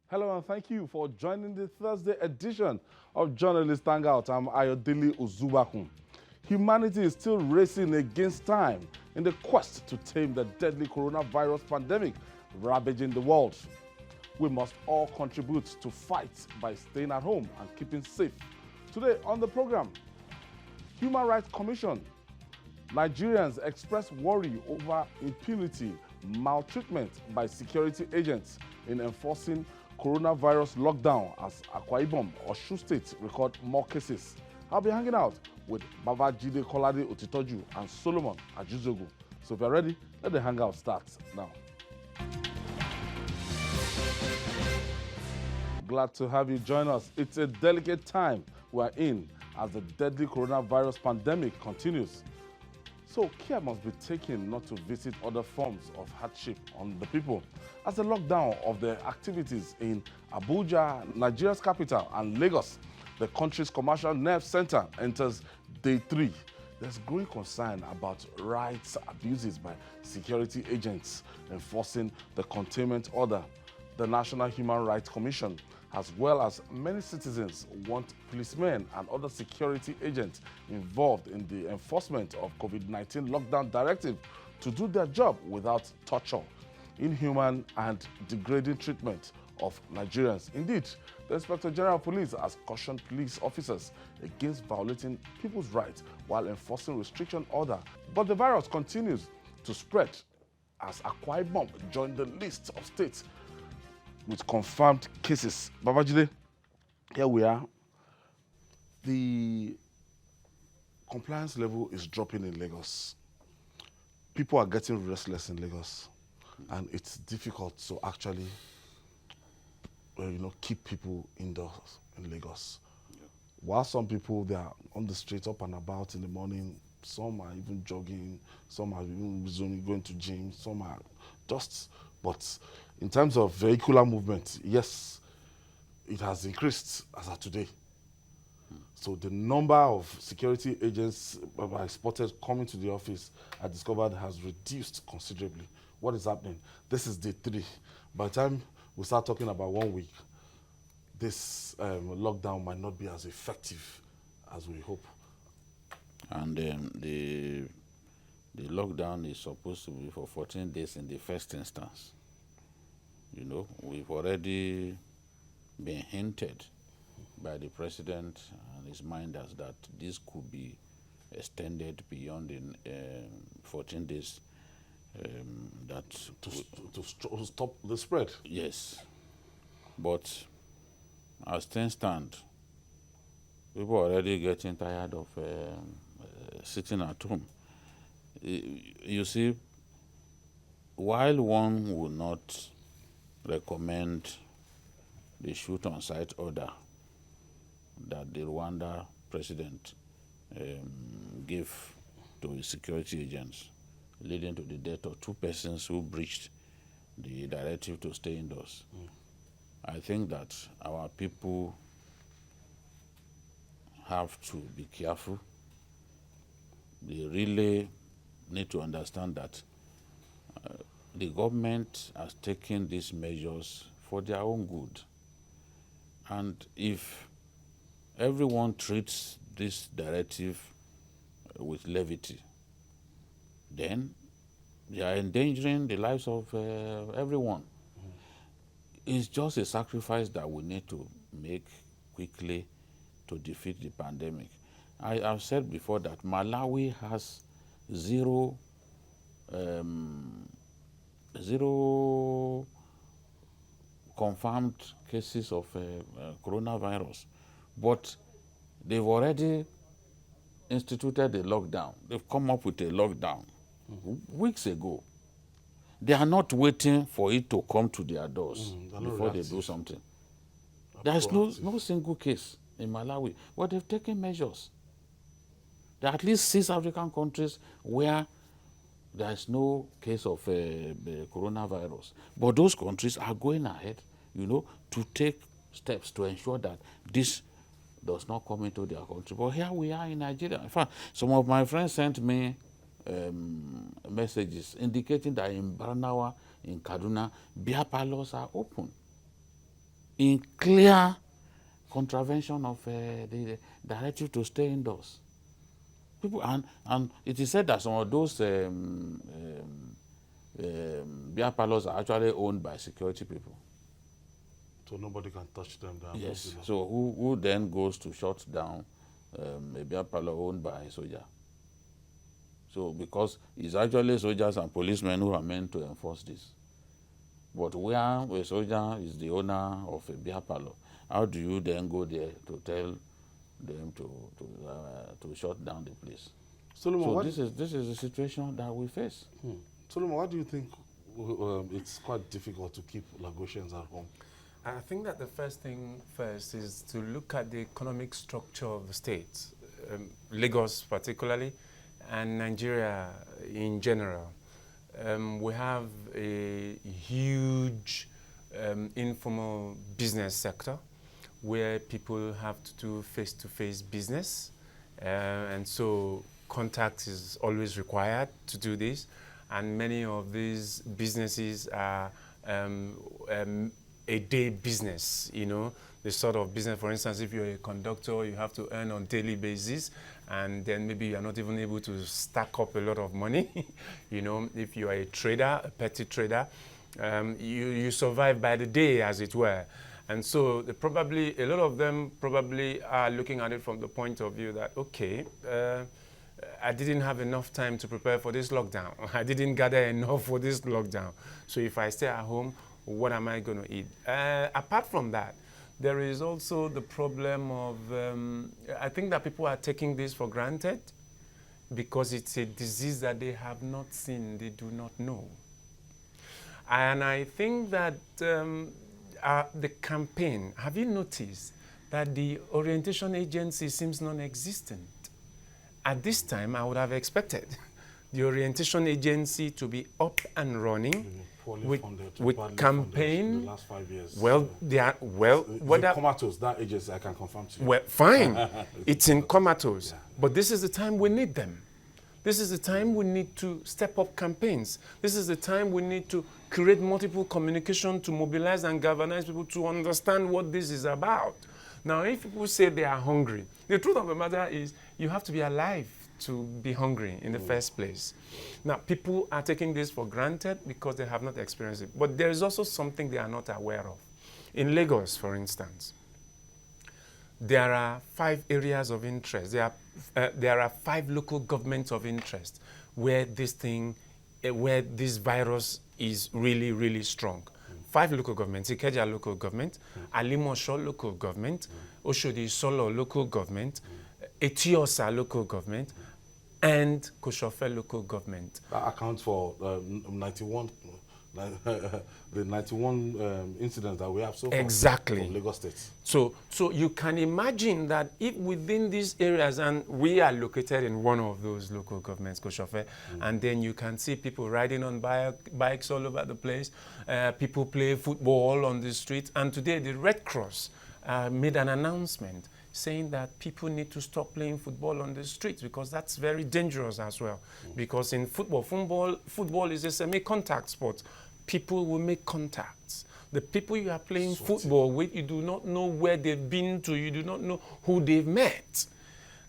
Hello and thank you for joining the Thursday edition of Journalist Hangout. I'm Ayodele Uzubakun. Humanity is still racing against time in the quest to tame the deadly coronavirus pandemic ravaging the world. We must all contribute to fight by staying at home and keeping safe. Today on the program, Human Rights Commission. Nigerians express worry over impunity, maltreatment by security agents in enforcing coronavirus lockdown as AKWA, Osun State record more cases. I'll be hanging out with Babajide Kolade Otitoju and Solomon Ajuzogu. So if you're ready, let the hangout start now. Glad to have you join us. It's a delicate time we're in as the deadly coronavirus pandemic continues. So care must be taken not to visit other forms of hardship on the people. As the lockdown of the activities in Abuja, Nigeria's capital, and Lagos, the country's commercial nerve center, enters day 3. There's growing concern about rights abuses by security agents enforcing the containment order. The National Human Rights Commission, as well as many citizens, want policemen and other security agents involved in the enforcement of COVID-19 lockdown directive to do their job without torture, inhuman and degrading treatment of Nigerians. Indeed, the Inspector General of Police has cautioned police officers against violating people's rights while enforcing restriction order. But the virus continues to spread as AKWA joined the list of states with confirmed cases. Babajide, here we are. The compliance level is dropping in Lagos. People are getting restless in Lagos, and it's difficult to actually, keep people indoors in Lagos. Yeah. While some people, they are on the street up and about in the morning, some are even jogging, some are even resuming going to gym, some are just, but in terms of vehicular movement, yes, it has increased as of today. So the number of security agents I spotted coming to the office, I discovered has reduced considerably. What is happening? This is day 3. By the time we start talking about 1 week, this lockdown might not be as effective as we hope. And the lockdown is supposed to be for 14 days in the first instance. We've already been hinted by the president and his minders that this could be extended beyond the 14 days. To stop the spread. Yes. But as things stand, people are already getting tired of sitting at home. You see, while one would not recommend the shoot-on-sight order that the Rwanda president gave to his security agents, leading to the death of 2 persons who breached the directive to stay indoors. I think that our people have to be careful. They really need to understand that the government has taken these measures for their own good. And if everyone treats this directive with levity, then they are endangering the lives of everyone. It's just a sacrifice that we need to make quickly to defeat the pandemic. I have said before that Malawi has zero confirmed cases of coronavirus, but they've already instituted a lockdown. They've come up with a lockdown weeks ago. They are not waiting for it to come to their doors before they do something. There is no single case in Malawi, but they've taken measures. There are at least 6 African countries where there is no case of coronavirus. But those countries are going ahead, to take steps to ensure that this does not come into their country. But here we are in Nigeria. In fact, some of my friends sent me messages indicating that in Barnawa, in Kaduna, beer parlors are open. in clear contravention of the directive to stay indoors. People and it is said that some of those beer parlors are actually owned by security people. So nobody can touch them. Yes. So who then goes to shut down a beer parlor owned by a soldier? So because it's actually soldiers and policemen who are meant to enforce this. But where a soldier is the owner of a beer parlor, how do you then go there to tell them to shut down the place? Solomon, so this is the situation that we face. Solomon, why do you think it's quite difficult to keep Lagosians at home? I think that the first thing first is to look at the economic structure of the state, Lagos particularly, and Nigeria in general. We have a huge informal business sector where people have to do face-to-face business, and so contact is always required to do this, and many of these businesses are a day business, you know, the sort of business, for instance, if you're a conductor, you have to earn on daily basis, and then maybe you're not even able to stack up a lot of money. You know, if you are a trader, a petty trader, you survive by the day, as it were. And so a lot of them probably are looking at it from the point of view that, okay, I didn't have enough time to prepare for this lockdown. I didn't gather enough for this lockdown. So if I stay at home, what am I going to eat? Apart from that, there is also the problem of, I think that people are taking this for granted because it's a disease that they have not seen, they do not know. And I think that the campaign, have you noticed that the orientation agency seems non-existent? At this time, I would have expected the orientation agency to be up and running with campaign. In the last 5 years. Well, they are comatose. That agency, I can confirm to you. Well, fine, it's in comatose, but this is the time we need them. This is the time we need to step up campaigns. This is the time we need to create multiple communication to mobilize and galvanize people to understand what this is about. Now, if people say they are hungry, the truth of the matter is you have to be alive to be hungry in the first place. Now, people are taking this for granted because they have not experienced it. But there is also something they are not aware of. In Lagos, for instance, there are 5 areas of interest. There are 5 local governments of interest where this virus is really, really strong. 5 local governments: Ikeja local government, Alimosho local government, Oshodi Solo local government, Etiosa local government, and Koshofe local government. That accounts for 91 incidents that we have so far. Exactly. From Lagos State. So you can imagine that if within these areas, and we are located in one of those local governments, Koshofe, and then you can see people riding on bikes all over the place, people play football on the streets, and today the Red Cross made an announcement saying that people need to stop playing football on the streets because that's very dangerous as well. Because in football is a semi-contact sport. People will make contacts. The people you are playing football with, you do not know where they've been to, you do not know who they've met.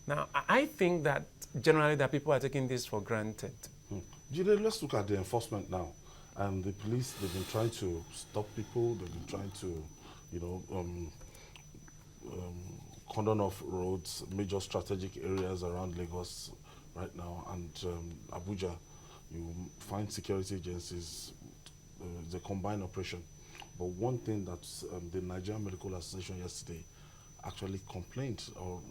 Now, I think that generally that people are taking this for granted. Jide, let's look at the enforcement now. And the police, they've been trying to stop people, they've been trying to, cordon off roads, major strategic areas around Lagos right now, and Abuja. You find security agencies, it's a combined operation. But one thing that the Nigerian Medical Association yesterday actually complained, or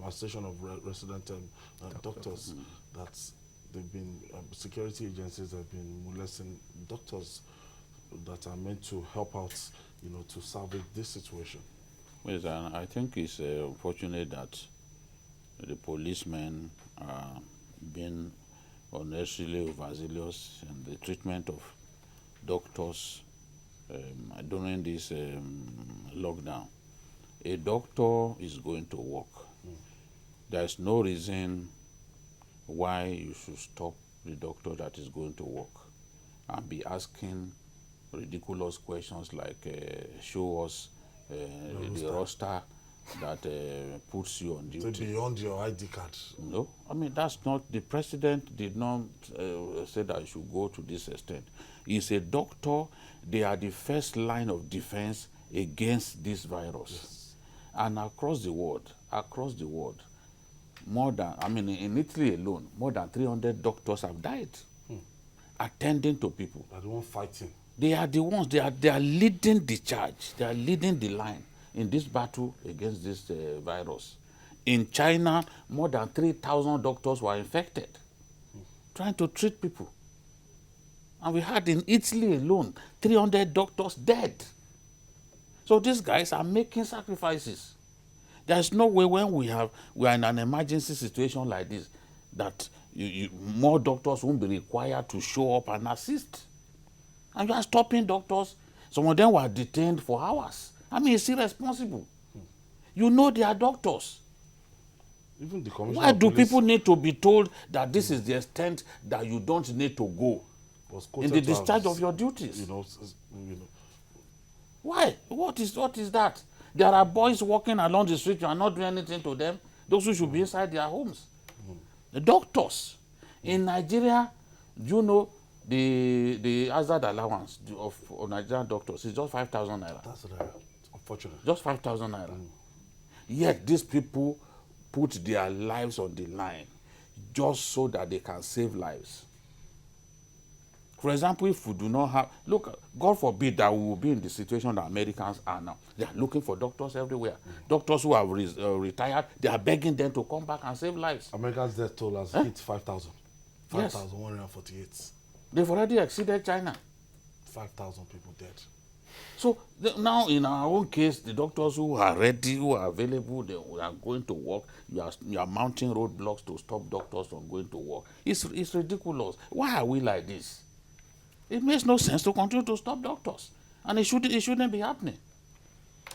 Association of Resident Doctors, that they've been, security agencies have been molesting doctors that are meant to help out, to salvage this situation. Yes, and I think it's unfortunate that the policemen are being unnecessarily overzealous in the treatment of doctors during this lockdown. A doctor is going to work. There is no reason why you should stop the doctor that is going to work and be asking ridiculous questions like show us the roster that puts you on So duty. beyond your ID card. No, I mean, that's not, the president did not say that I should go to this extent. He's a doctor. They are the first line of defense against this virus. Yes. And across the world, more than, I mean, in Italy alone, more than 300 doctors have died attending to people. They're the one fighting. They are the ones, they are leading the charge. They are leading the line in this battle against this virus. In China, more than 3,000 doctors were infected, trying to treat people. And we had in Italy alone, 300 doctors dead. So these guys are making sacrifices. There's no way when we are in an emergency situation like this that more doctors won't be required to show up and assist. And you are stopping doctors. Some of them were detained for hours. I mean, it's irresponsible. You know they are doctors. Even the commissioner Why of do police people need to be told that this is the extent that you don't need to go was in the quoted to discharge have, of your duties? you know, Why? What is that? There are boys walking along the street, you are not doing anything to them. Those who should be inside their homes. The doctors. In Nigeria, do you know the hazard allowance of Nigerian doctors is just 5,000 naira. That's unfortunate. Just 5,000 naira. Yet these people put their lives on the line just so that they can save lives. For example, if we do not have, look, God forbid that we will be in the situation that Americans are now. They are looking for doctors everywhere. Doctors who have retired, they are begging them to come back and save lives. America's death toll has hit 5,000. Yes. 5,148. They've already exceeded China. 5,000 people dead. So now in our own case, the doctors who are ready, who are available, they are going to work. You are mounting roadblocks to stop doctors from going to work. It's ridiculous. Why are we like this? It makes no sense to continue to stop doctors. And it shouldn't be happening.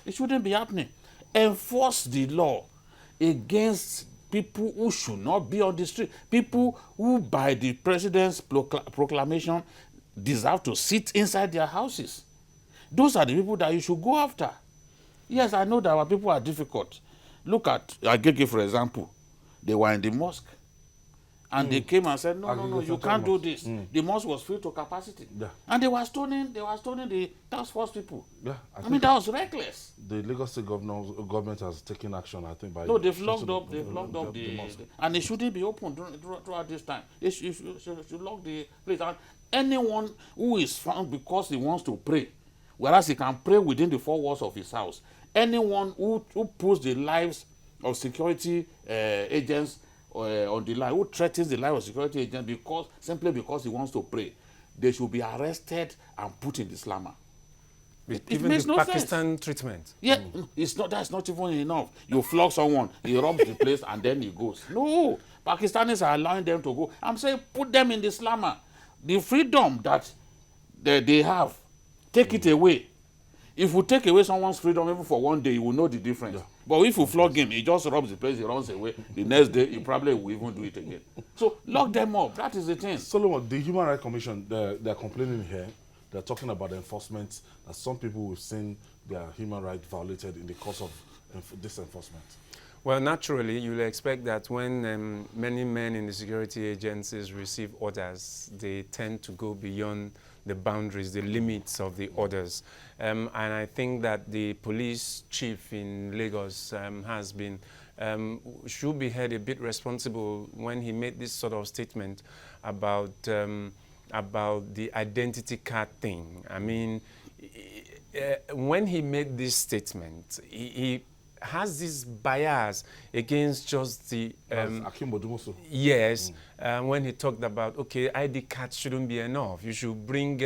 It shouldn't be happening. Enforce the law against people who should not be on the street. People who, by the president's proclamation, deserve to sit inside their houses. Those are the people that you should go after. Yes, I know that our people are difficult. Look at Agege, for example. They were in the mosque. And they came and said, no, you can't do this. The mosque was filled to capacity. Yeah. And they were stoning the task force people. Yeah, I mean, that was reckless. The Lagos State government has taken action, I think, by... No, they've locked up the mosque. And it shouldn't be open throughout this time. They should lock the place. And anyone who is found because he wants to pray, whereas he can pray within the four walls of his house, anyone who puts the lives of security agents on the line, who threatens the life of security agents simply because he wants to pray, they should be arrested and put in the slammer. Even makes the no Pakistan treatment. Yeah, that's not even enough. You flog someone, he robs the place, and then he goes. No, Pakistanis are allowing them to go. I'm saying put them in the slammer. The freedom that they have, take it away. If we take away someone's freedom even for one day, you will know the difference. Yeah. But if you flog him, he just robs the place, he runs away. The next day, he probably will even do it again. So lock them up. That is the thing. Solomon, the Human Rights Commission, they're complaining here. They're talking about enforcement, that some people we've seen their human rights violated in the course of this enforcement. Well, naturally, you'll expect that when many men in the security agencies receive orders, they tend to go beyond the boundaries, the limits of the orders. And I think that the police chief in Lagos has been, should be held a bit responsible when he made this sort of statement about the identity card thing. I mean, when he made this statement, he has this bias against just the yes, when he talked about, okay, ID cards shouldn't be enough, you should bring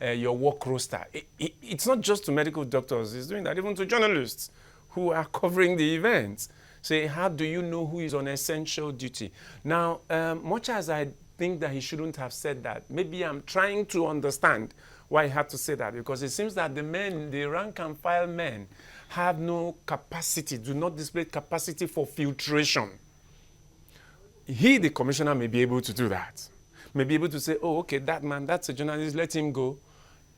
your work roster. It's not just to medical doctors, he's doing that even to journalists who are covering the events. Say, how do you know who is on essential duty? Now, much as I think that he shouldn't have said that, maybe I'm trying to understand why he had to say that, because it seems that the men, the rank and file men, have no capacity, do not display capacity for filtration. He, the commissioner, may be able to do that. May be able to say, oh, okay, that man, that's a journalist, let him go.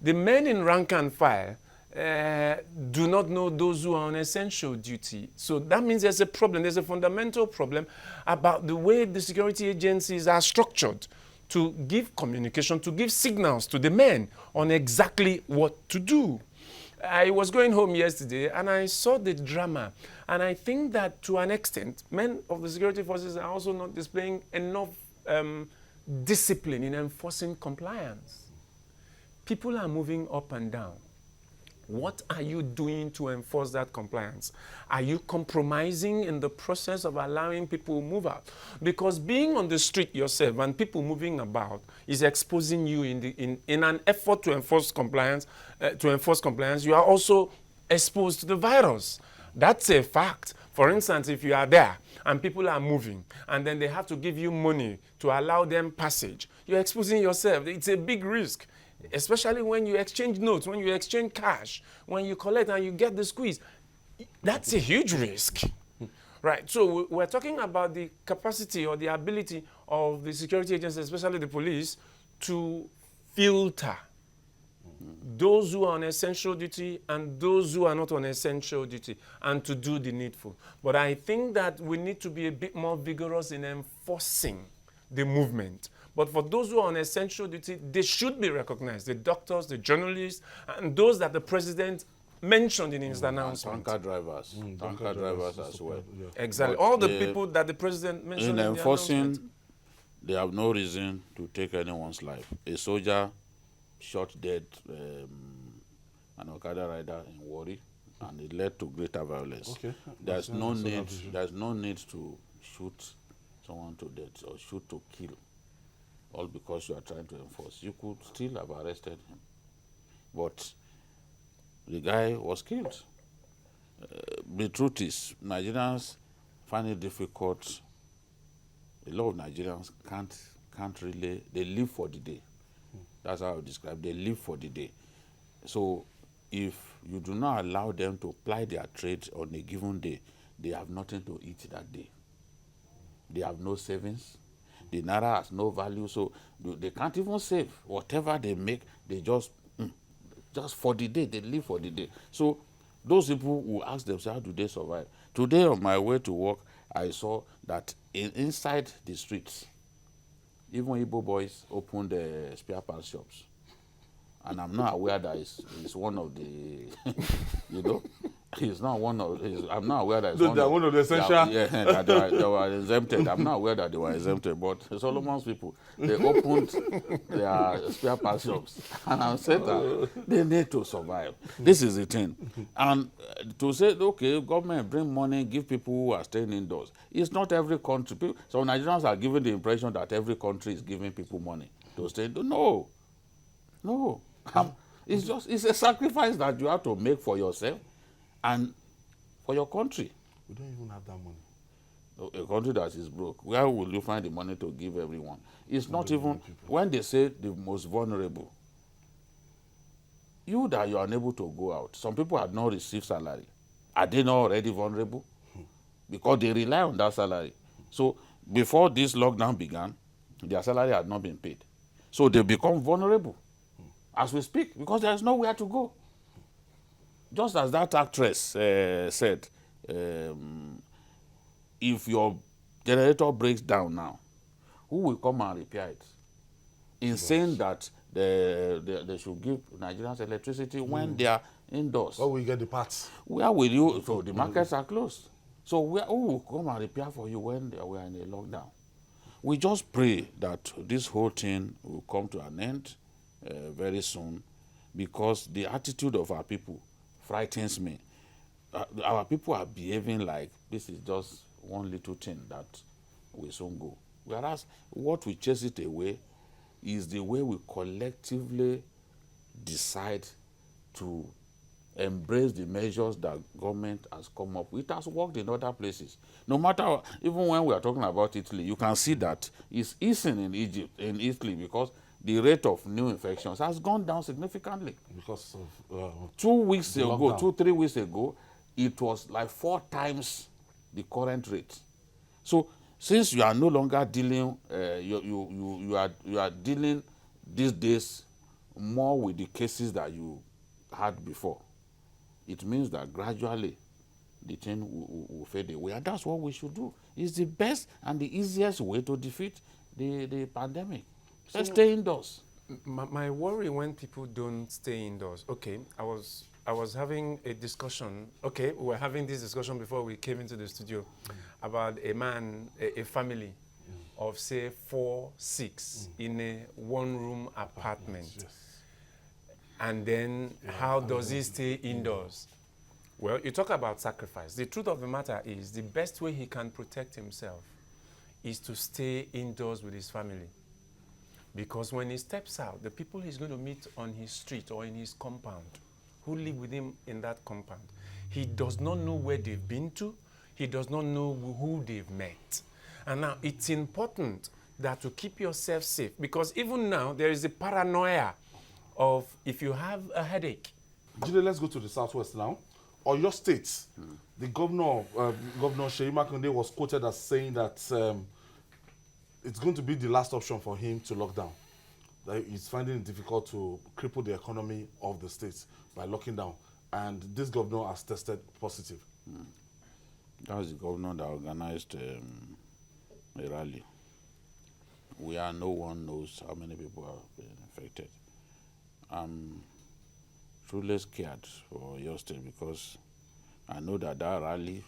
The men in rank and file, do not know those who are on essential duty. So that means there's a problem. There's a fundamental problem about the way the security agencies are structured to give communication, to give signals to the men on exactly what to do. I was going home yesterday and I saw the drama. And I think that to an extent, men of the security forces are also not displaying enough discipline in enforcing compliance. People are moving up and down. What are you doing to enforce that compliance? Are you compromising in the process of allowing people to move out? Because being on the street yourself and people moving about is exposing you in an effort to enforce compliance. You are also exposed to the virus. That's a fact. For instance, if you are there and people are moving and then they have to give you money to allow them passage, you're exposing yourself. It's a big risk. Especially when you exchange notes, when you exchange cash, when you collect and you get the squeeze. That's a huge risk. Right, so we're talking about the capacity or the ability of the security agencies, especially the police, to filter those who are on essential duty and those who are not on essential duty, and to do the needful. But I think that we need to be a bit more vigorous in enforcing the movement. But for those who are on essential duty, they should be recognized. The doctors, the journalists, and those that the president mentioned in his announcement. Tanker drivers. Tanker drivers as well. Yeah. Exactly. But all the people that the president mentioned in enforcing, they have no reason to take anyone's life. A soldier shot dead an Okada rider in Warri, and it led to greater violence. Okay. There's no need to shoot someone to death or shoot to kill, all because you are trying to enforce. You could still have arrested him. But the guy was killed. The truth is, Nigerians find it difficult. A lot of Nigerians can't really, they live for the day. That's how I would describe it. They live for the day. So if you do not allow them to ply their trade on a given day, they have nothing to eat that day. They have no savings. The naira has no value, so they can't even save. Whatever they make, they just for the day, they live for the day. So those people who ask themselves, how do they survive? Today on my way to work, I saw that inside the streets, even Igbo boys opened spare parts shops. And I'm not aware that it's one of the, you know, he's not one of, I'm not aware that it's one of the essential. That they were exempted. I'm not aware that they were exempted, but Solomon's people, they opened their spare parts shops. And I said that they need to survive. This is the thing. And to say, okay, government bring money, give people who are staying indoors. It's not every country. So Nigerians are given the impression that every country is giving people money to stay indoors. No. No. It's a sacrifice that you have to make for yourself and for your country. We don't even have that money. A country that is broke, where will you find the money to give everyone? It's not even, when they say the most vulnerable, you that you are unable to go out. Some people have not received salary. Are they not already vulnerable? Because they rely on that salary. So before this lockdown began, their salary had not been paid. So they become vulnerable as we speak, because there is nowhere to go. Just as that actress said, if your generator breaks down now, who will come and repair it? In saying that they should give Nigerians electricity when they are indoors. Where will you get the parts? Where will you? So the markets are closed. So who will come and repair for you when we are in a lockdown? We just pray that this whole thing will come to an end very soon, because the attitude of our people frightens me. Our people are behaving like this is just one little thing that will soon go. Whereas what we chase it away is the way we collectively decide to embrace the measures that government has come up with. It has worked in other places. No matter, even when we are talking about Italy, you can see that it's easing in Italy, because the rate of new infections has gone down significantly. Because of 2 weeks ago, lockdown. 2-3 weeks ago, it was like 4 times the current rate. So since you are no longer dealing, you are dealing these days more with the cases that you had before. it means that gradually the thing will fade away. And that's what we should do. It's the best and the easiest way to defeat the pandemic. Let's stay indoors. My worry when people don't stay indoors. Okay, I was having a discussion. Okay, we were having this discussion before we came into the studio about a man, a family of say 4, 6 in a one-room apartment. Yes. And then how does he stay indoors? Well, you talk about sacrifice. The truth of the matter is the best way he can protect himself is to stay indoors with his family. Because when he steps out, the people he's going to meet on his street or in his compound, who live with him in that compound, he does not know where they've been to. He does not know who they've met. And now it's important that to keep yourself safe, because even now there is a paranoia of if you have a headache. Jide, let's go to the southwest now. Oyo State, the governor, Governor Seyi Makinde, was quoted as saying that it's going to be the last option for him to lock down. That he's finding it difficult to cripple the economy of the state by locking down. And this governor has tested positive. That was the governor that organized a rally where no one knows how many people have been infected. I'm truly scared for your state because I know that rally,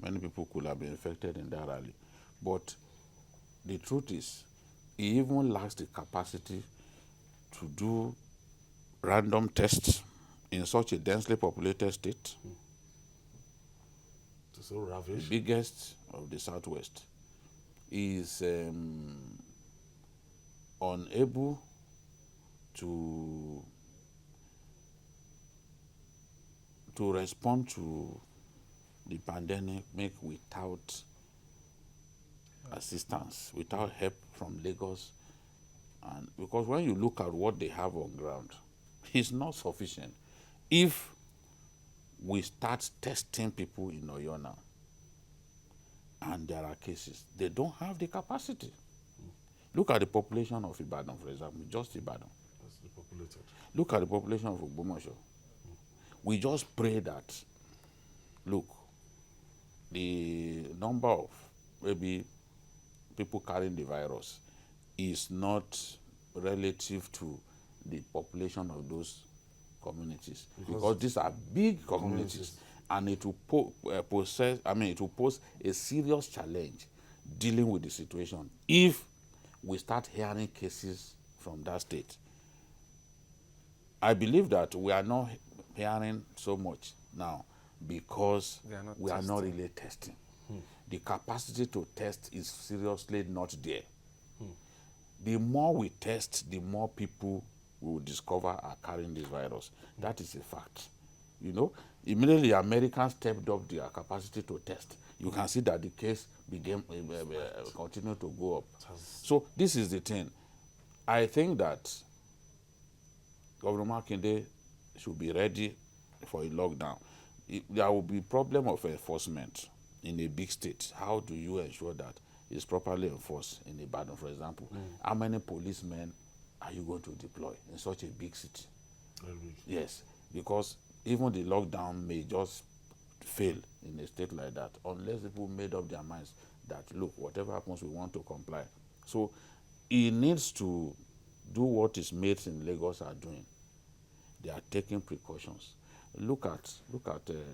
many people could have been infected in that rally. But the truth is, he even lacks the capacity to do random tests in such a densely populated state. So ravish. The biggest of the southwest is unable to respond to the pandemic without assistance, without help from Lagos. And because when you look at what they have on ground, it's not sufficient. If we start testing people in Oyo now, and there are cases, they don't have the capacity. Look at the population of Ibadan, for example, just Ibadan. That's depopulated. Look at the population of Ogbomoso. We just pray that, look, the number of maybe people carrying the virus is not relative to the population of those communities, because these are big communities. And it will pose a serious challenge dealing with the situation if we start hearing cases from that state. I believe that we are not hearing so much now because we are not really testing. The capacity to test is seriously not there. The more we test, the more people we will discover are carrying this virus. That is a fact. You know, immediately Americans stepped up their capacity to test. You can see that the case began continue to go up. So this is the thing. I think that Governor Makinde should be ready for a lockdown. There will be problem of enforcement in a big state. How do you ensure that it's properly enforced in Ibadan, for example? How many policemen are you going to deploy in such a big city? Yes, because even the lockdown may just fail in a state like that unless people made up their minds that, look, whatever happens, we want to comply. So he needs to do what his mates in Lagos are doing. They are taking precautions. Look at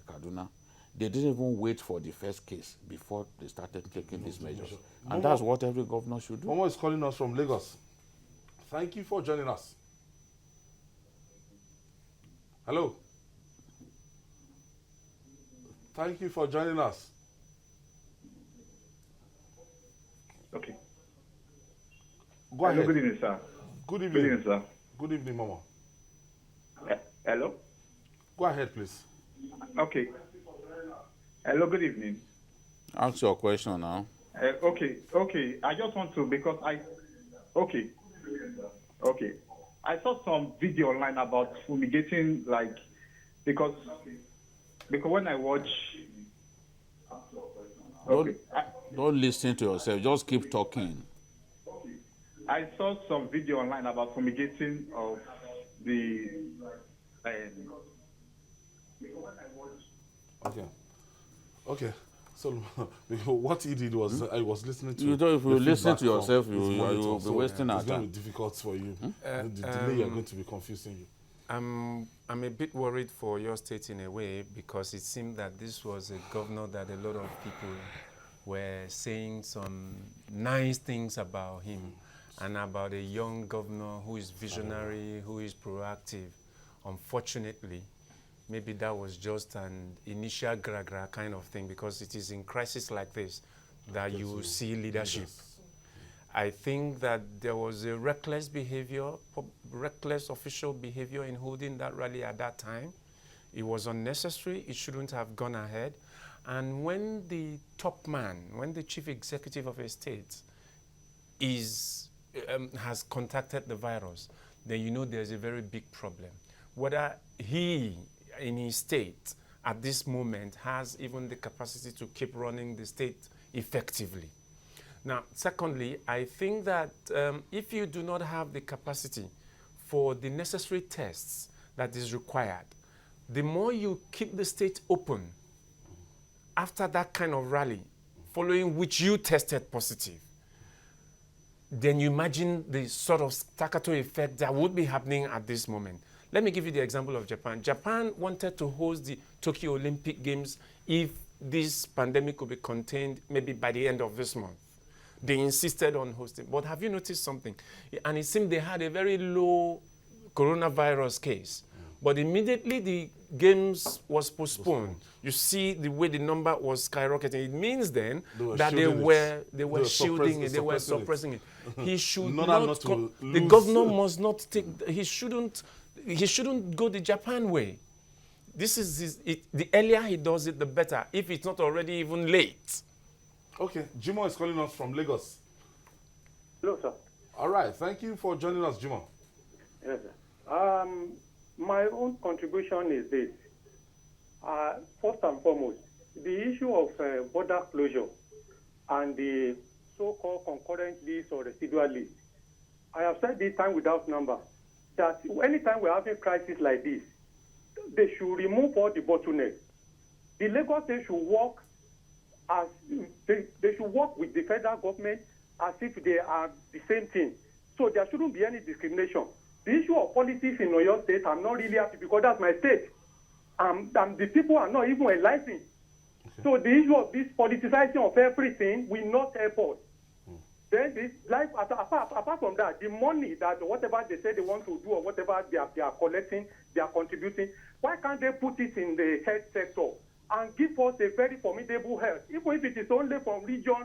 Kaduna. They didn't even wait for the first case before they started taking these measures. And that's what every governor should do. Momo is calling us from Lagos. Thank you for joining us. Hello. Thank you for joining us. Okay. Go ahead. Good evening, sir. Good evening. Good evening, sir. Good evening, Momo. Hello? Go ahead, please. Okay. Hello, good evening. Ask your question now. Okay. I just want to, because okay. I saw some video online about fumigating, because when I watch... Don't listen to yourself. Just keep talking. I saw some video online about fumigating of the Okay. Okay. So what he did was I was listening to. You know, if you the listen feedback to yourself, from his monitor, you'll be so wasting our it's going to time. be difficult for you. The delay you're going to be confusing you. I'm a bit worried for your state in a way, because it seemed that this was a governor that a lot of people were saying some nice things about him and about a young governor who is visionary, who is proactive. Unfortunately, maybe that was just an initial gra-gra kind of thing, because it is in crisis like this that you see leadership. I think that there was a reckless behavior, reckless official behavior in holding that rally at that time. It was unnecessary. It shouldn't have gone ahead. And when the top man, when the chief executive of a state has contacted the virus, then you know there's a very big problem. Whether he, in his state, at this moment, has even the capacity to keep running the state effectively. Now, secondly, I think that if you do not have the capacity for the necessary tests that is required, the more you keep the state open after that kind of rally, following which you tested positive, then you imagine the sort of staccato effect that would be happening at this moment. Let me give you the example of Japan. Japan wanted to host the Tokyo Olympic Games if this pandemic could be contained maybe by the end of this month. They insisted on hosting. But have you noticed something? And it seemed they had a very low coronavirus case. But immediately the games was postponed. You see the way the number was skyrocketing. It means then that they were shielding it, they were suppressing it. He should not the governor must not take, he shouldn't go the Japan way. This is the earlier he does it, the better, if it's not already even late. Okay, Jimo is calling us from Lagos. Hello, sir. All right, thank you for joining us, Jimo. Yes, sir. My own contribution is this. First and foremost, the issue of border closure and the so-called concurrent list or residual list. I have said this time without number that anytime we're having crisis like this, they should remove all the bottlenecks. The Lagos State should work as they should work with the federal government as if they are the same thing. So there shouldn't be any discrimination. The issue of politics in Oyo State, I'm not really happy because that's my state. And the people are not even enlightened. Okay. So the issue of this politicizing of everything will not help us. Then this life, apart from that, the money that whatever they say they want to do or whatever they are collecting, they are contributing, why can't they put it in the health sector and give us a very formidable health, even if it is only from region,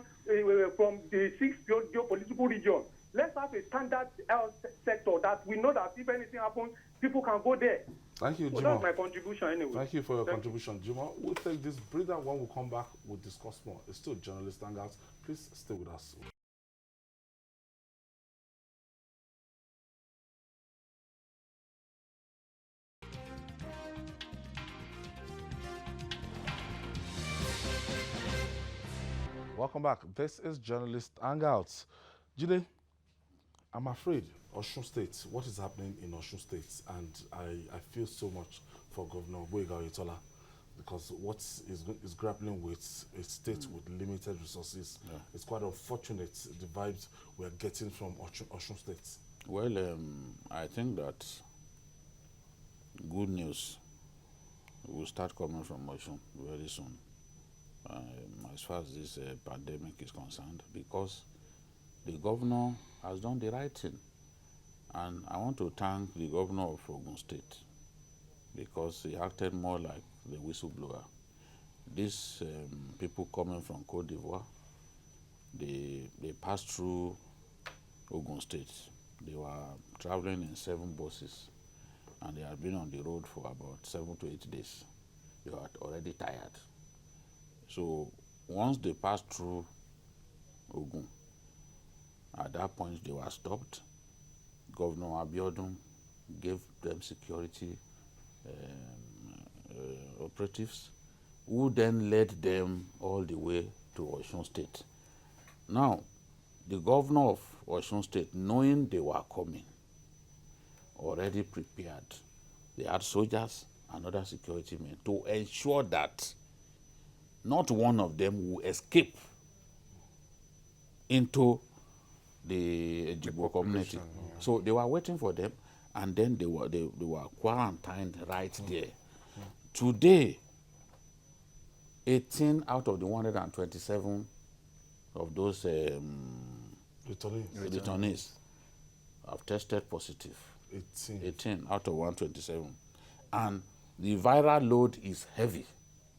from the 6 geopolitical regions. Let's have a standard health sector that we know that if anything happens, people can go there. Thank you, Jimo. So that's my contribution anyway. Thank you for your contribution, Jimo. We'll take this breather. When we come back, we'll discuss more. It's still Journalist Hangouts. Please stay with us. Welcome back. This is Journalist Hangouts. Jide, I'm afraid Osun State, what is happening in Osun State, and I feel so much for Governor Boyega Oyetola, because what is grappling with a state with limited resources. Yeah. It's quite unfortunate, the vibes we're getting from Osun State. Well, I think that good news will start coming from Osun very soon, as far as this pandemic is concerned, because the governor has done the right thing. And I want to thank the governor of Ogun State, because he acted more like the whistleblower. These people coming from Côte d'Ivoire, they passed through Ogun State. They were traveling in 7 buses, and they had been on the road for about 7 to 8 days. They were already tired. So once they passed through Ogun, at that point they were stopped. Governor Abiodun gave them security operatives, who then led them all the way to Osun State. Now, the governor of Osun State, knowing they were coming, already prepared. They had soldiers and other security men to ensure that not one of them will escape into the Ejigbo community. So they were waiting for them, and then they were quarantined right there. Today, 18 out of the 127 of those returnees have tested positive. 18 out of 127. And the viral load is heavy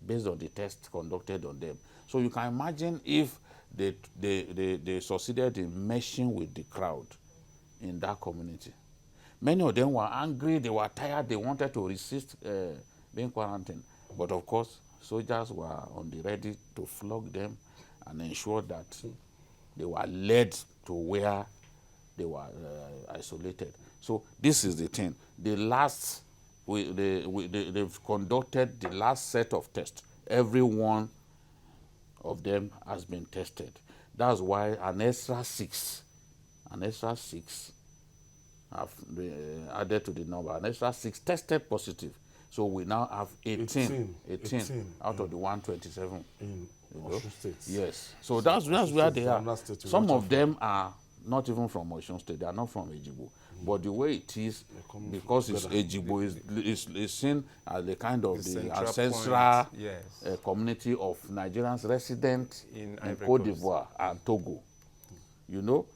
based on the tests conducted on them. So you can imagine if they succeeded in meshing with the crowd in that community. Many of them were angry, they were tired, they wanted to resist being quarantined. But of course, soldiers were on the ready to flog them and ensure that they were led to where they were isolated. So this is the thing. The last, they've conducted the last set of tests. Every one of them has been tested. That's why an extra six have added to the number. An extra 6 tested positive. So we now have 18 out of the 127. In Osun State. Yes. So that's where they are. State, some of them are not even from Osun State. They are not from Ejigbo. But the way it is, because it's Ejigbo is seen as the kind of the ancestral community of Nigerians resident in Cote d'Ivoire and Togo. You know,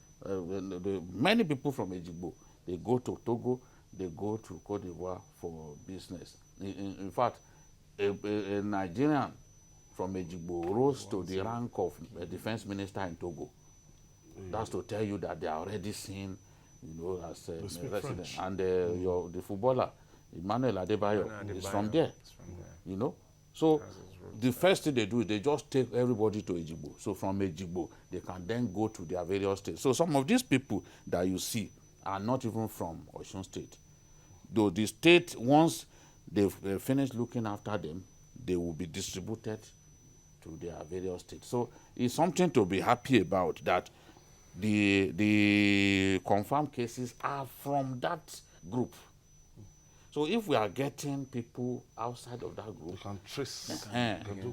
many people from Ejigbo, they go to Togo, they go to Cote d'Ivoire for business. In fact, a Nigerian from Ejigbo rose to the rank of a defense minister in Togo. That's to tell you that they are already seen, you know, as a resident. French. And the footballer, Emmanuel Adebayo, is from there. You know? So the first thing they do is they just take everybody to Ejigbo. So from Ejigbo, they can then go to their various states. So some of these people that you see are not even from Osun State. Though the state, once they've finished looking after them, they will be distributed to their various states. So it's something to be happy about, that the confirmed cases are from that group. So if we are getting people outside of that group, we can trace.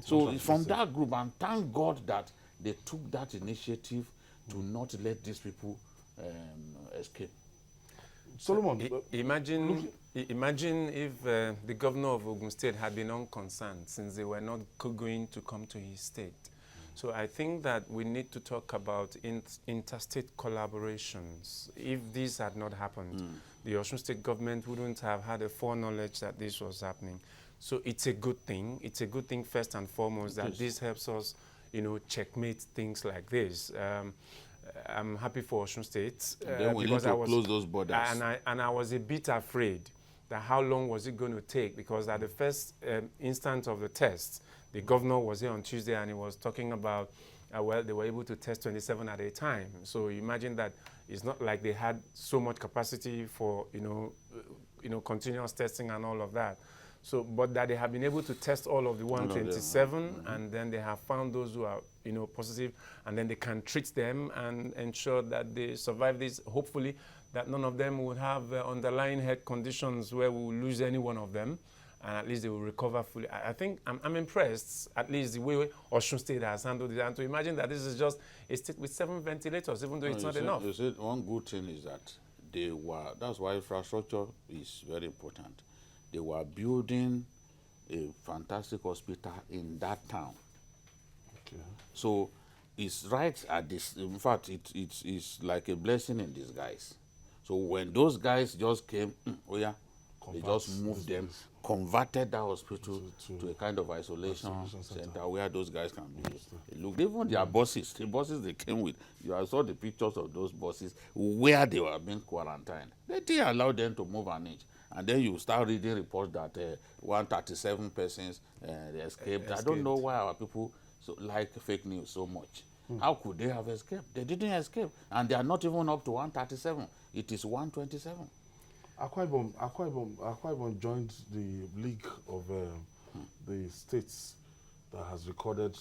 So it's from that group, and thank God that they took that initiative to not let these people escape. Solomon, imagine if the governor of Ogun State had been unconcerned, since they were not going to come to his state. So I think that we need to talk about interstate collaborations. If this had not happened, the Osun State government wouldn't have had a foreknowledge that this was happening. So it's a good thing. It's a good thing first and foremost that this helps us, you know, checkmate things like this. I'm happy for Osun State because I was close those borders. And I was a bit afraid that how long was it going to take, because at the first instance of the test, the governor was here on Tuesday and he was talking about, well, they were able to test 27 at a time. So you imagine that it's not like they had so much capacity for, you know, continuous testing and all of that. So, but that they have been able to test all of the 127, and then they have found those who are, you know, positive, and then they can treat them and ensure that they survive this. Hopefully, that none of them would have underlying health conditions where we will lose any one of them, and at least they will recover fully. I think I'm impressed, at least the way Osun State has handled it. And to imagine that this is just a state with 7 ventilators, even though it's not enough. You said one good thing is that that's why infrastructure is very important. They were building a fantastic hospital in that town. Okay. So it's right at this, in fact, it's like a blessing in disguise. So when those guys just came, they just moved them, converted that hospital to a kind of isolation center where those guys can be. Look, even their buses, the buses they came with, I saw the pictures of those buses where they were being quarantined. They didn't allow them to move an inch. And then you start reading reports that 137 persons escaped. I don't know why our people like fake news so much. How could they have escaped? They didn't escape. And they are not even up to 137. It is 127. AKWA Ibom joined the League of the states that has recorded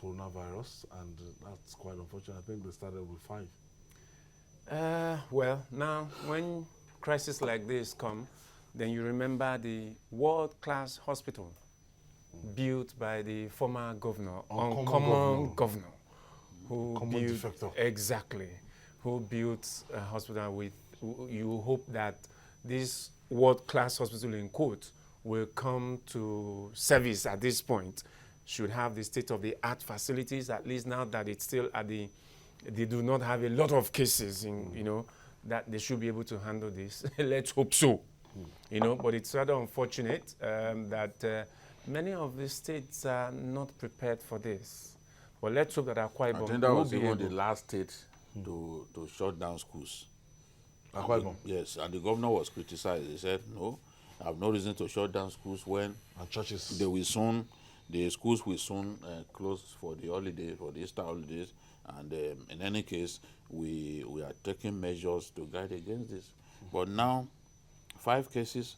coronavirus, and that's quite unfortunate. I think they started with 5. Well, now, when crises like this come, then you remember the world-class hospital built by the former governor, uncommon governor, who Common built defector. exactly, who built a hospital with. You hope that this world-class hospital in quote will come to service at this point, should have the state-of-the-art facilities, at least now that it's still at the, they do not have a lot of cases in, you know, that they should be able to handle this. Let's hope so, you know, but it's rather unfortunate that many of the states are not prepared for this. But let's hope that AKWA I Ibom think that will was be even able. the last state to shut down schools. AKWA Ibom. Yes, and the governor was criticized. He said, no, I have no reason to shut down schools when And churches. they will soon, the schools will soon close for the holiday, for the Easter holidays. And in any case, we are taking measures to guide against this. But now, 5 cases,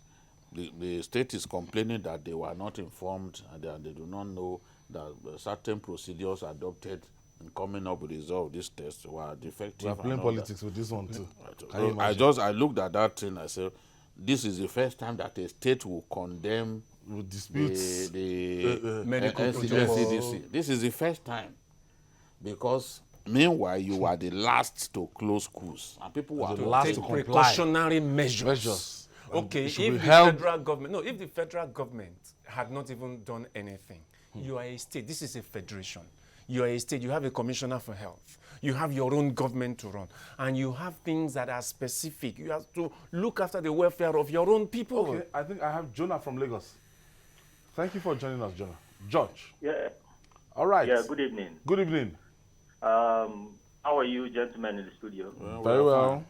the state is complaining that they were not informed and they do not know that certain procedures adopted in coming up with the result of this test were defective. We are playing and all that. politics with this one too. Can So you imagine? I looked at that thing. I said, this is the first time that a state will condemn With disputes. the Medical NCDC. This is the first time, because meanwhile you are the last to close schools and people were The last Take to comply. precautionary measures. Measures. Okay, It if should the be held. federal government, no, if the federal government had not even done anything, you are a state. This is a federation. You are a state. You have a commissioner for health. You have your own government to run, and you have things that are specific. You have to look after the welfare of your own people. Okay, I think I have Jonah from Lagos. Thank you for joining us, Jonah. George. Yeah, All right. yeah, good evening. Good evening. How are you gentlemen in the studio? Very well.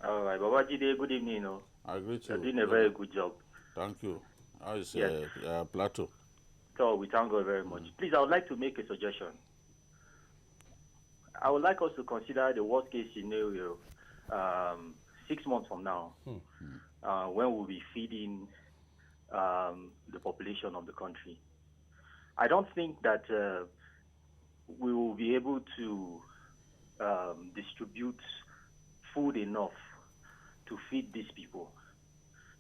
All right, Babajide, good evening. I agree to You're doing a very good job. Thank you. How is Yes. Plateau? So we thank God very much. Please, I would like to make a suggestion. I would like us to consider the worst case scenario 6 months from now, when we'll be feeding the population of the country. I don't think that we will be able to distribute food enough to feed these people.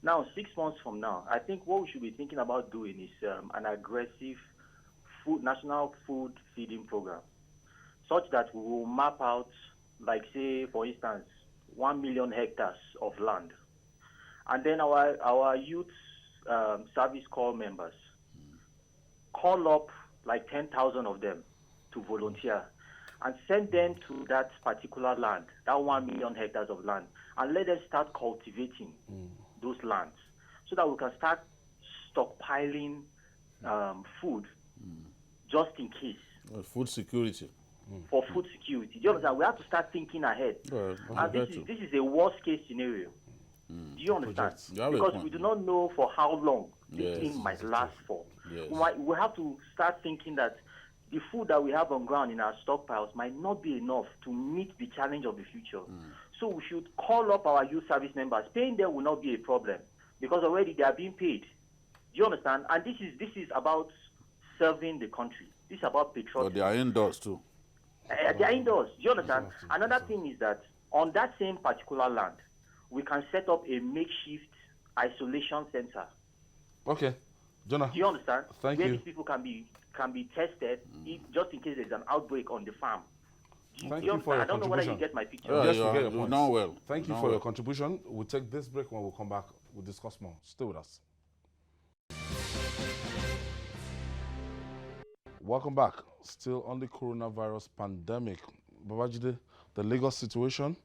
Now, 6 months from now, I think what we should be thinking about doing is an aggressive national food feeding program, such that we will map out, like say, for instance, 1 million hectares of land. And then our youth service corps members call up like 10,000 of them to volunteer and send them to that particular land, that 1 million hectares of land, and let them start cultivating those lands so that we can start stockpiling food just in case. Food security. For food security. Do you understand? We have to start thinking ahead. And this is a worst case scenario. Do you understand? You have a Because point. we do not know for how long this Yes. thing might last for. Yes. We have to start thinking that the food that we have on ground in our stockpiles might not be enough to meet the challenge of the future. So we should call up our youth service members. Paying them will not be a problem because already they are being paid. Do you understand? And this is about serving the country. This is about But patriotism. they are indoors too. They are indoors. Do you understand? Another thing is that on that same particular land, we can set up a makeshift isolation center. Okay. Jonah. Do you understand? Thank Where you. these people can be tested, just in case there's an outbreak on the farm. Thank Do you for your understand? I don't know whether you contribution. get my picture. Yeah, Yes, you we are- get your you points. know well. Thank you know for your well. contribution. We'll take this break. When we come back, we'll discuss more. Stay with us. Welcome back. Still on the coronavirus pandemic. Babajide, the Lagos situation.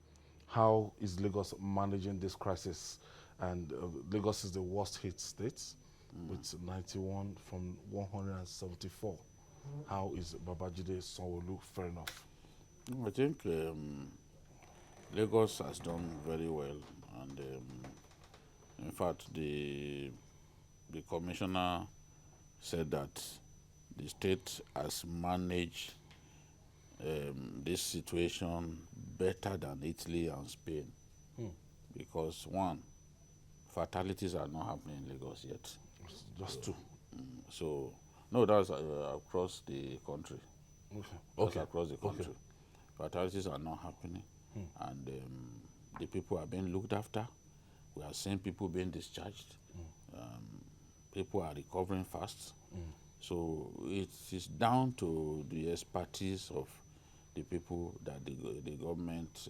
How is Lagos managing this crisis? And Lagos is the worst hit state with 91 from 174. How is Babajide Sanwo-Olu faring off? I think Lagos has done very well, and in fact, the commissioner said that the state has managed this situation better than Italy and Spain, because one, fatalities are not happening in Lagos yet. Just two. So no, that's across the country. That's across the country. Fatalities are not happening, and the people are being looked after. We are seeing people being discharged. People are recovering fast. So it is down to the expertise of the people that the government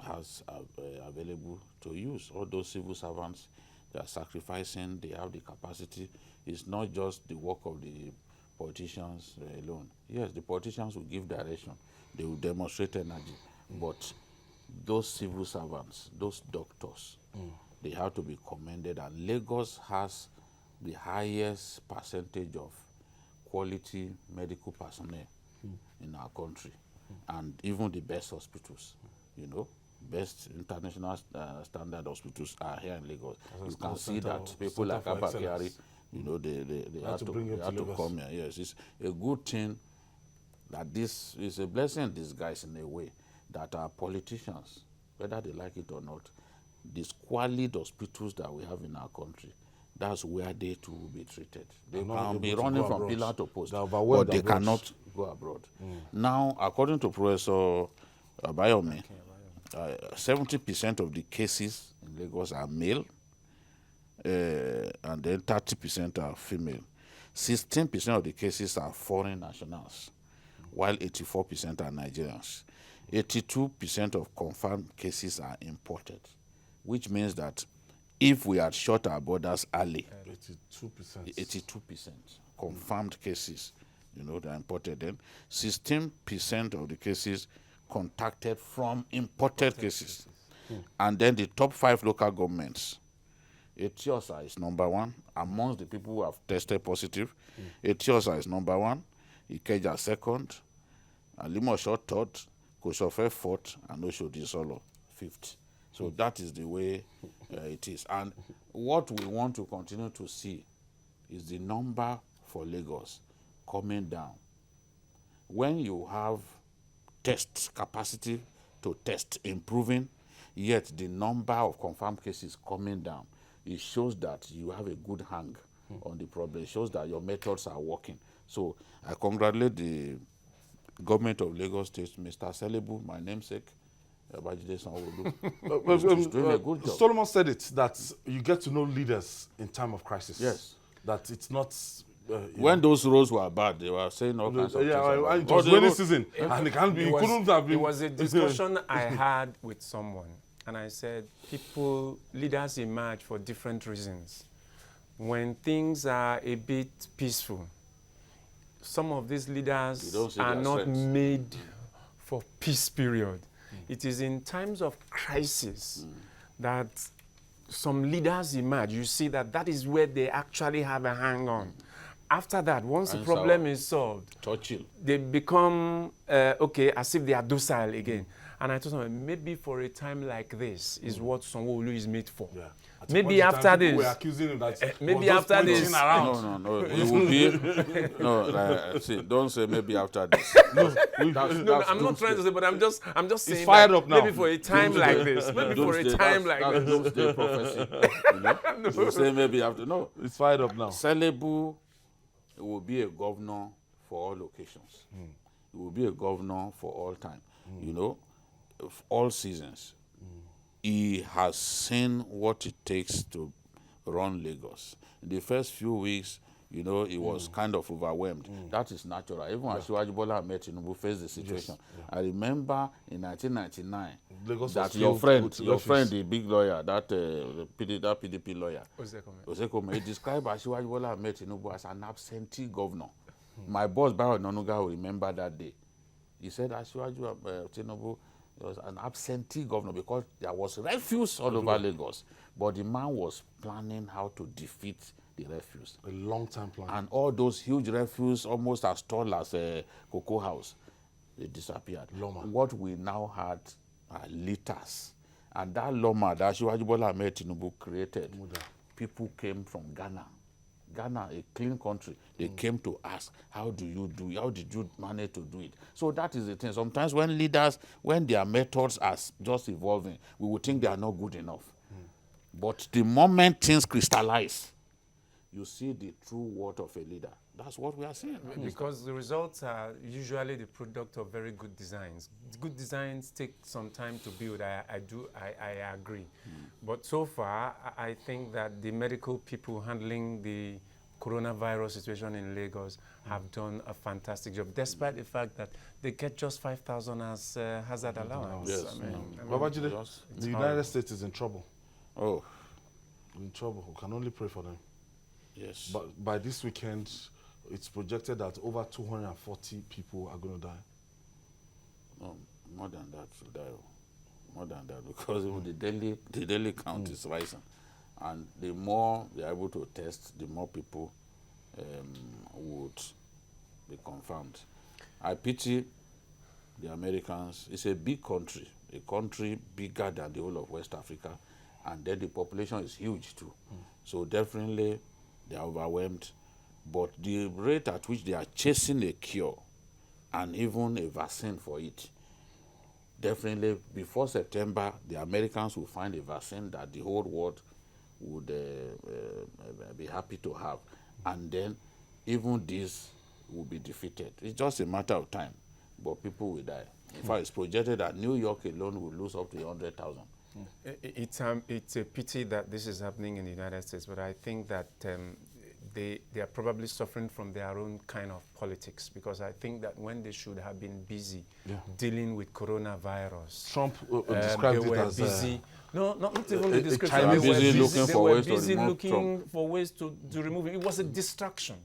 has available to use. All those civil servants, they are sacrificing, they have the capacity. It's not just the work of the politicians alone. Yes, the politicians will give direction, they will demonstrate energy, but those civil servants, those doctors, they have to be commended. And Lagos has the highest percentage of quality medical personnel in our country, and even the best hospitals, you know. Best international standard hospitals are here in Lagos. You can see that people like AKWA, you know, they have to come here. Yes, it's a good thing that this is a blessing in disguise in a way, that our politicians, whether they like it or not, these squalid hospitals that we have in our country, that's where they too will be treated. They can be running from pillar to post, but they cannot go abroad. Now, according to Professor Abayomi, 70% of the cases in Lagos are male, and then 30% are female. 16% of the cases are foreign nationals, while 84% are Nigerians. 82% of confirmed cases are imported, which means that if we had shut our borders early, 82% confirmed cases, you know, they're imported. Then 16% of the cases contacted from imported cases. And then the top 5 local governments, Etiosa is number 1 amongst the people who have tested positive. Etiosa is number 1, Ikeja second, Alimosho third, Kosofe fourth, and Oshodi Solo fifth. So that is the way it is. And what we want to continue to see is the number for Lagos coming down. When you have test capacity to test improving, yet the number of confirmed cases coming down, it shows that you have a good hang on the problem. It shows that your methods are working. So I congratulate the government of Lagos State, Mr. Selebu, my namesake, Babajide Sanwo-Olu. He's doing a good job. Solomon said it, that you get to know leaders in time of crisis. Yes. That it's not... when those roads were bad, they were saying all kinds of things. It was rainy season, and it can't be. It couldn't have been. It was a discussion I had with someone, and I said, leaders emerge for different reasons. When things are a bit peaceful, some of these leaders are not made for peace period. It is in times of crisis that some leaders emerge. You see that is where they actually have a hang on. After that, once the problem is solved, they become, as if they are docile again. And I told them, maybe for a time like this is what Sanwo-Olu is made for. Yeah. Maybe after this, we're accusing him that maybe after this. No. It will be see. Don't say maybe after this. No, I'm not trying to say, but I'm just saying. It's fired up now. Maybe for a time like this. Maybe for a time like this. Doomsday prophecy. You know? You say maybe after. No, it's fired up now. Selebu will be a governor for all occasions. He will be a governor for all time. You know, of all seasons. He has seen what it takes to run Lagos. In the first few weeks, you know, he was kind of overwhelmed. That is natural. Even as Asiwaju Bola Ahmed Tinubu faced the situation. Yes. I remember in 1999 Lagos that your friend, the big lawyer, that PDP lawyer, Osekome, he described Asiwaju Bola Ahmed Tinubu as an absentee governor. My boss, Bayo Nonuga, will remember that day. He said Asiwaju Tinubu was an absentee governor because there was refuse all over Lagos. But the man was planning how to defeat the refuse. A long-time plan. And all those huge refuse, almost as tall as a cocoa house, they disappeared. Loma. What we now had are litters. And that Loma that Asiwaju Bola Ahmed Tinubu created, people came from Ghana. Ghana, a clean country, they came to ask, how did you manage to do it? So that is the thing. Sometimes when leaders, when their methods are just evolving, we would think they are not good enough. But the moment things crystallize, you see the true worth of a leader. That's what we are seeing. Because the results are usually the product of very good designs. Good designs take some time to build. I agree. But so far, I think that the medical people handling the coronavirus situation in Lagos have done a fantastic job, despite the fact that they get just 5,000 as hazard allowance. Yes. Babajide, the United States is in trouble. Oh, In trouble. We can only pray for them. yes. But by this weekend, it's projected that over 240 people are going to die. No, more than that should die. More than that, because even the daily count is rising. And the more they are able to test, the more people would be confirmed. I pity the Americans. It's a big country, a country bigger than the whole of West Africa, and then the population is huge too. So definitely they are overwhelmed. But the rate at which they are chasing a cure and even a vaccine for it, definitely before September, the Americans will find a vaccine that the whole world would be happy to have. And then even this will be defeated. It's just a matter of time, but people will die. In fact, it's projected that New York alone will lose up to 100,000. It's a pity that this is happening in the United States, but I think that they are probably suffering from their own kind of politics, because I think that when they should have been busy dealing with coronavirus, Trump described they it were as busy. Not even the description. China They were busy busy looking for ways to remove looking Trump. for ways to remove him. It was a distraction.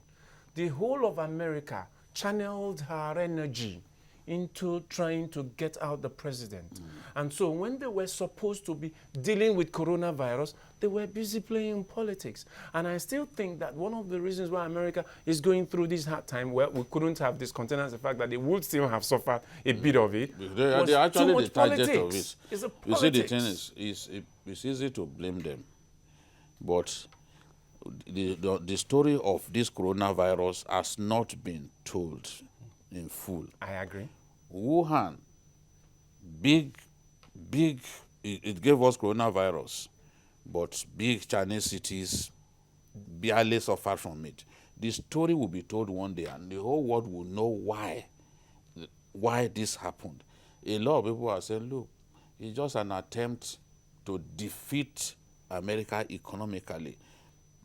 The whole of America channeled her energy into trying to get out the president. And so when they were supposed to be dealing with coronavirus, they were busy playing politics. And I still think that one of the reasons why America is going through this hard time, where we couldn't have discontinuous the fact that they would still have suffered a bit of it. They are actually the target of politics. it. It's a You see, the politics. thing is it's easy to blame them. But the story of this coronavirus has not been told in full. I agree. Wuhan, big, it gave us coronavirus, but big Chinese cities barely suffered from it. The story will be told one day, and the whole world will know why this happened. A lot of people are saying, look, it's just an attempt to defeat America economically.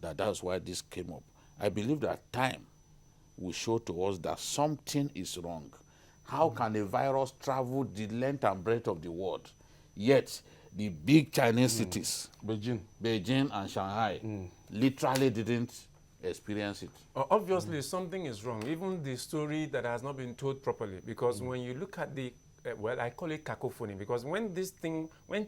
That's why this came up. I believe that time will show to us that something is wrong. How can a virus travel the length and breadth of the world, yet the big Chinese cities, Beijing and Shanghai, literally didn't experience it? Obviously, something is wrong. Even the story that has not been told properly, because when you look at the well, I call it cacophony, because when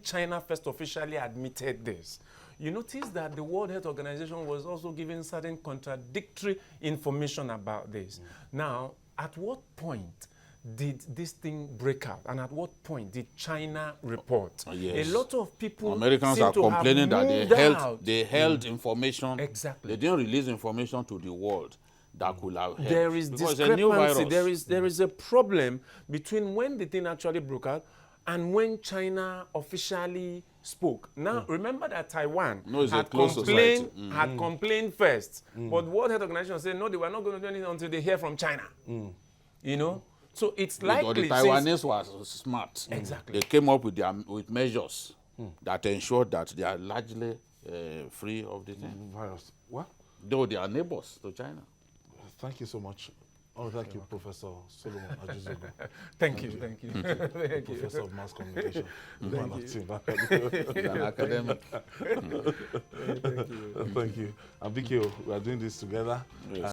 China first officially admitted this, you notice that the World Health Organization was also giving certain contradictory information about this. Now, at what point did this thing break out, and at what point did China report? Yes. A lot of people Americans seem are to complaining have that moved they out. held information. Exactly. They didn't release information to the world that could have helped. There is because it's a new discrepancy. virus. There is a problem between when the thing actually broke out and when China officially spoke. Now, remember that Taiwan it's a had closed complained, society. had complained first, but World Health Organization said no, they were not going to do anything until they hear from China. You know, so it's likely. The Taiwanese were smart. Exactly. They came up with measures that ensured that they are largely free of the thing. Virus. What? Though they are neighbors to China. Thank you so much. Oh, thank you, Professor Solomon Ajizogo. Thank you. Thank you. Professor of Mass Communication. An academic. Thank you. And BKO, we are doing this together. Yes.